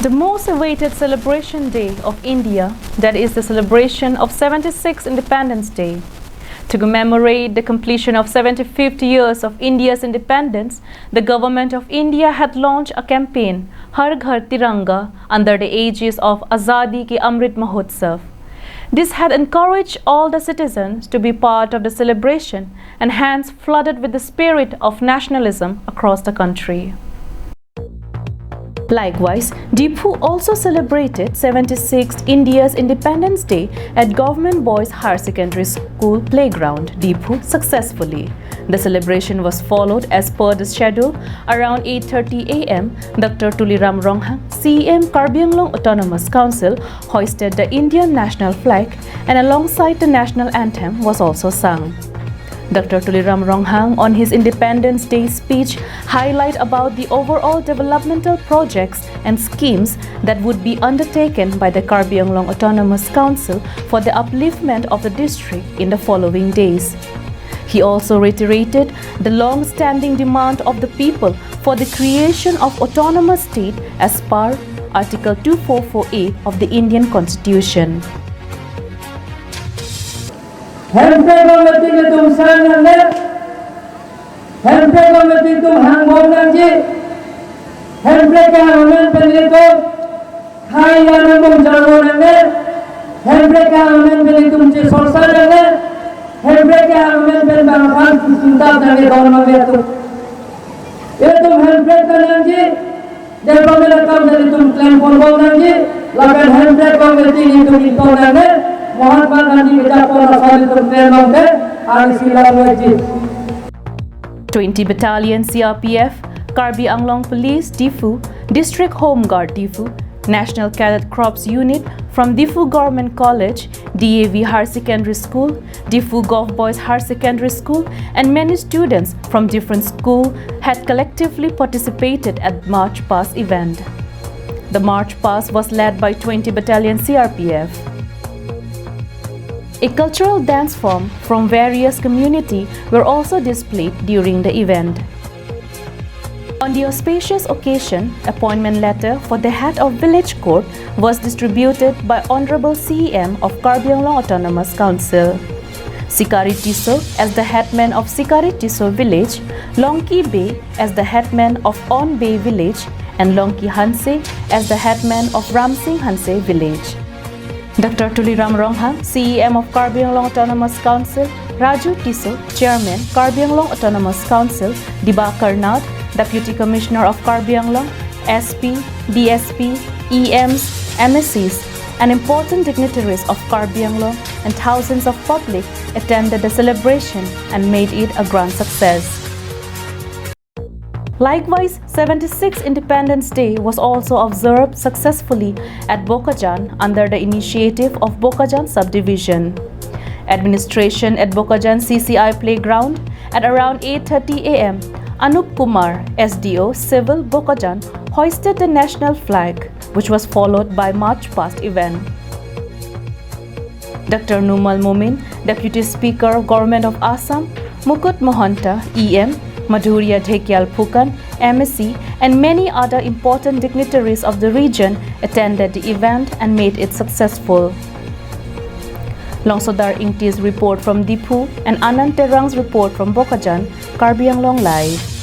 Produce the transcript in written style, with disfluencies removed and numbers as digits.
The most awaited celebration day of India, that is the celebration of 76th Independence Day. To commemorate the completion of 75 years of India's independence, the Government of India had launched a campaign, Har Ghar Tiranga, under the aegis of Azadi Ki Amrit Mahotsav. This had encouraged all the citizens to be part of the celebration and hence flooded with the spirit of nationalism across the country. Likewise, Deephu also celebrated 76th India's Independence Day at Government Boys Higher Secondary School playground, Deephu, successfully. The celebration was followed as per the schedule. Around 8:30 a.m., Dr. Tuliram Ronghang, CEM Karbi Anglong Autonomous Council, hoisted the Indian national flag and alongside the national anthem was also sung. Dr. Tuliram Ronghang, on his Independence Day speech, highlighted about the overall developmental projects and schemes that would be undertaken by the Karbi Anglong Autonomous Council for the upliftment of the district in the following days. He also reiterated the long-standing demand of the people for the creation of autonomous state as per Article 244A of the Indian Constitution. Handbrake committee ke tum sang nang handbrake committee tum hang bom nang ji handbrake ka amen beli to khai ya nang bom jarwo nang handbrake ka amen beli tum ji sorsa nang handbrake ka amen beli bang fan cinta nang don ma be tu ye tum handbrake ka nang ji de pamela kam dari tum claim bom nang ji lagan handbrake committee ni tum ito nang Mahatma Gandhi Vijayapura Salitum Trenongde Arisila 20 Battalion CRPF, Karbi Anglong Police Deephu, District Home Guard Deephu, National Cadet Corps Unit from Deephu Government College, DAV Higher Secondary School, Deephu Gov Boys Higher Secondary School, and many students from different schools had collectively participated at March Past event. The March Past was led by 20 Battalion CRPF. A cultural dance form from various communities were also displayed during the event. On the auspicious occasion, appointment letter for the head of village court was distributed by Honorable CEM of Karbi Anglong Autonomous Council. Sikari Tiso as the headman of Sikari Tiso village, Longki Bay as the headman of On Bay village, and Longki Hanse as the headman of Ramsing Hanse village. Dr. Tuliram Ronghang, CEM of Karbi Anglong Autonomous Council, Raju Tiso, Chairman, Karbi Anglong Autonomous Council, Dibakar Nath, Deputy Commissioner of Karbi Anglong, SP, DSP, EMs, MSCs, and important dignitaries of Karbi Anglong and thousands of public attended the celebration and made it a grand success. Likewise, 76th Independence Day was also observed successfully at Bokajan under the initiative of Bokajan Subdivision. Administration at Bokajan CCI Playground at around 8:30 a.m. Anup Kumar, SDO Civil Bokajan, hoisted the national flag, which was followed by March Past event. Dr. Numal Momin, Deputy Speaker of Government of Assam, Mukut Mohanta, EM, Madhurya Dhekyal Phukan, MSc, and many other important dignitaries of the region attended the event and made it successful. Longsodar Ingti's report from Deephu and Anand Terang's report from Bokajan, Karbi Anglong Live.